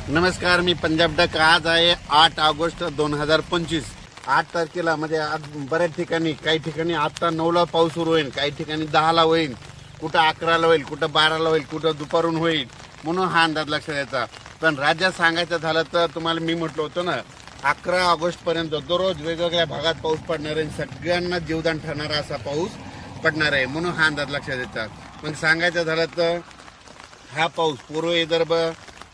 नमस्कार, मी पंजाब डक। आज आहे 8 ऑगस्ट 2025। 8 तारखेला म्हणजे आज बऱ्याच ठिकाणी, काही ठिकाणी आता 9ला पाऊस सुरू होईल, काही ठिकाणी 10ला होईल, कुठं 11ला होईल, कुठं 12ला होईल, कुठं दुपारून होईल, म्हणून हा अंदाज लक्षात यायचा। पण राज्यात सांगायचं झालं तर तुम्हाला मी म्हटलं होतं ना, 11 ऑगस्ट पर्यंत दररोज वेगवेगळ्या भागात पाऊस पडणार आहे, सगळ्यांना जीवदान ठरणारा असा पाऊस पडणार आहे, म्हणून हा अंदाज लक्षात यायचा। पण सांगायचं झालं तर हा पाऊस पूर्व विदर्भ,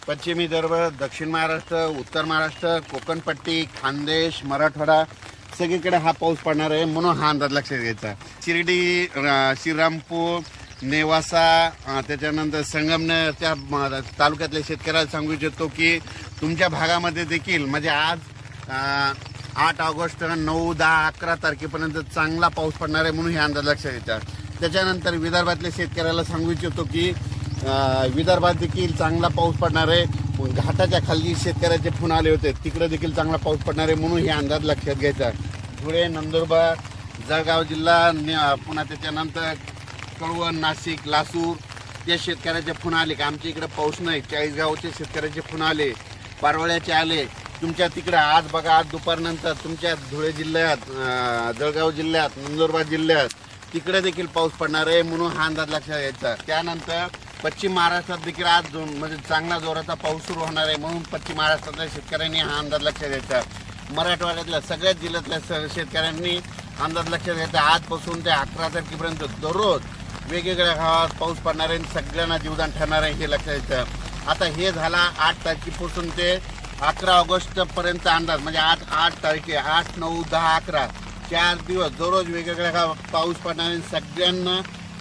पश्चिम विदर्भ, दक्षिण महाराष्ट्र, उत्तर महाराष्ट्र, कोकण पट्टी, खानदेश, मराठवाडा सगळीकडे हा पाऊस पडणार आहे, म्हणून हा अंदाज लक्षात घ्यायचा। शिर्डी, श्रीरामपूर, नेवासा, त्याच्यानंतर संगमनेर त्या तालुक्यातल्या शेतकऱ्याला सांगू इच्छितो की तुमच्या भागामध्ये देखील म्हणजे आज 8 ऑगस्ट 9, 10, 11 तारखेपर्यंत चांगला पाऊस पडणार आहे, म्हणून हे अंदाज लक्षात घ्यायचा। त्याच्यानंतर विदर्भातल्या शेतकऱ्याला सांगू इच्छितो की विदर्भात देखील चांगला पाऊस पडणार आहे। घाटाच्या खाली शेतकऱ्याचे फोन आले होते, तिकडे देखील चांगला पाऊस पडणार आहे, म्हणून हे अंदाज लक्षात घ्यायचा। धुळे, नंदुरबार, जळगाव जिल्हा, पुन्हा त्याच्यानंतर कळवण, नाशिक, लासूर या शेतकऱ्याचे फोन आले की आमच्या इकडे पाऊस नाही। चाळीसगावचे शेतकऱ्याचे फोन आले, पारवळ्याचे आले। तुमच्या तिकडे आज बघा, आज दुपारनंतर तुमच्या धुळे जिल्ह्यात, जळगाव जिल्ह्यात, नंदुरबार जिल्ह्यात तिकडे देखील पाऊस पडणार आहे, म्हणून हा अंदाज लक्षात घ्यायचा। त्यानंतर पश्चिम महाराष्ट्रात देखील आज म्हणजे चांगला जोराचा पाऊस सुरू होणार आहे, म्हणून पश्चिम महाराष्ट्रातल्या शेतकऱ्यांनी हा अंदाज लक्षात घ्यायचा। मराठवाड्यातल्या सगळ्याच जिल्ह्यातल्या शेतकऱ्यांनी अंदाज लक्षात घ्यायचा। आजपासून ते 11 तारखेपर्यंत दररोज वेगवेगळ्या गावात पाऊस पडणार आहे, सगळ्यांना जीवदान ठरणार आहे, हे लक्षात घ्यायचं। आता हे झाला 8 तारखेपासून ते 11 ऑगस्ट पर्यंत अंदाज, म्हणजे आज 8 तारखे, 8, 9, 10, 11 4 दिवस दररोज वेगवेगळ्या गावात पाऊस पडणार आहे। सगळ्यांना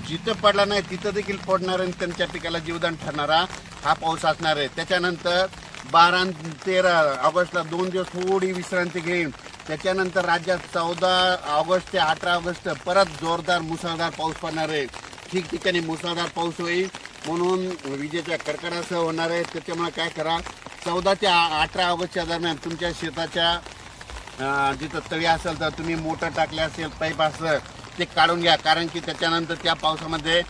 जिथं पडला नाही तिथं देखील पडणार आहे, त्यांच्या पिकाला जीवदान ठरणारा हा पाऊस असणार आहे। त्याच्यानंतर 12 आणि 13 ऑगस्टला 2 दिवस थोडी विश्रांती घेईन। त्याच्यानंतर राज्यात 14 ऑगस्ट ते 18 ऑगस्ट परत जोरदार मुसळधार पाऊस पडणार आहे। ठिकठिकाणी मुसळधार पाऊस होईल, म्हणून विजेच्या कडकडासह होणार आहे। त्याच्यामुळे काय करा, 14 ते 18 ऑगस्टच्या दरम्यान तुमच्या शेताच्या जिथं तळी असेल तर तुम्ही मोटर टाकले असेल, पाईप असेल ते काढून घ्या, कारण की त्याच्यानंतर त्या पावसामध्ये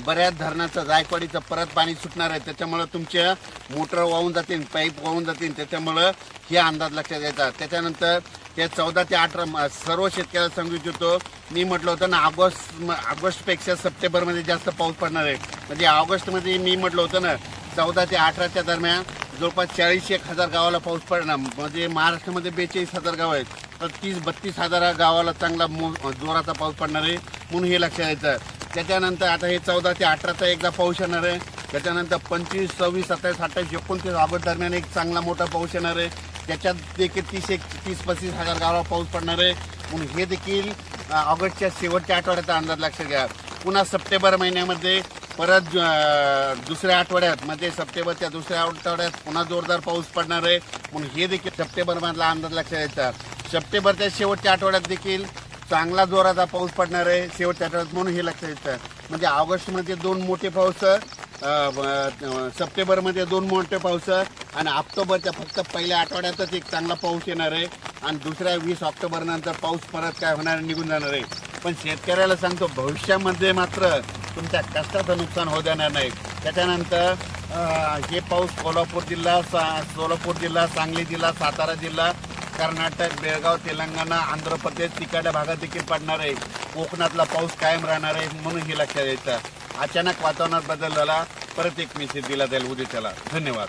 बऱ्याच धरणाचं जायकवाडीचं परत पाणी सुटणार आहे, त्याच्यामुळे तुमच्या मोटर वाहून जातील, पाईप वाहून जातील, त्याच्यामुळं हे अंदाज लक्षात घ्यायचा। त्याच्यानंतर ते 14 ते 18 सर्व शेतकऱ्याला सांगू इच्छितो, मी म्हटलं होतं ना ऑगस्टपेक्षा सप्टेंबरमध्ये जास्त पाऊस पडणार आहे। म्हणजे ऑगस्टमध्ये मी म्हटलं होतं ना 14 ते 18च्या दरम्यान जवळपास 40-1,000 गावाला पाऊस पडणार, म्हणजे महाराष्ट्रामध्ये 42,000 गाव आहेत, तर 30-32,000 गावाला चांगला जोराचा पाऊस पडणार आहे, म्हणून हे लक्षात यायचं। त्याच्यानंतर आता हे 14 ते 18चा एकदा पाऊस येणार आहे, त्याच्यानंतर 25, 26, 27, 28, 29 ऑगस्ट दरम्यान एक चांगला मोठा पाऊस येणार आहे, त्याच्यात देखील 30-35,000 गावाला पाऊस पडणार आहे, म्हणून हे देखील ऑगस्टच्या शेवटच्या आठवड्याचा अंदाज लक्षात घ्या। पुन्हा सप्टेंबर महिन्यामध्ये परत दुसऱ्या आठवड्यात, म्हणजे सप्टेंबरच्या दुसऱ्या आठवड्यात पुन्हा जोरदार पाऊस पडणार आहे, म्हणून हे देखील सप्टेंबरमधला अंदाज लक्षात घ्यायचा। सप्टेंबरच्या शेवटच्या आठवड्यात देखील चांगला जोराचा पाऊस पडणार आहे शेवटच्या आठवड्यात, म्हणून हे लक्षात घ्यायचं। म्हणजे ऑगस्टमध्ये 2 मोठे पाऊस, सप्टेंबरमध्ये 2 मोठे पाऊस आणि ऑक्टोबरच्या फक्त पहिल्या आठवड्यातच एक चांगला पाऊस येणार आहे, आणि दुसऱ्या 20 ऑक्टोबर नंतर पाऊस परत काय होणार, निघून जाणार आहे। पण शेतकऱ्याला सांगतो, भविष्यामध्ये मात्र तुमच्या कष्टाचं नुकसान होऊ देणार नाही। त्याच्यानंतर हे पाऊस सोलापूर जिल्हा, सांगली जिल्हा, सातारा जिल्हा, कर्नाटक, बेळगाव, तेलंगणा, आंध्र प्रदेश तिकडच्या भागात देखील पडणार आहे। कोकणातला पाऊस कायम राहणार आहे, म्हणून हे लक्षात द्यायचं। अचानक वातावरणात बदल झाला, परत एक मेसेज दिला जाईल उद्याच्याला। धन्यवाद।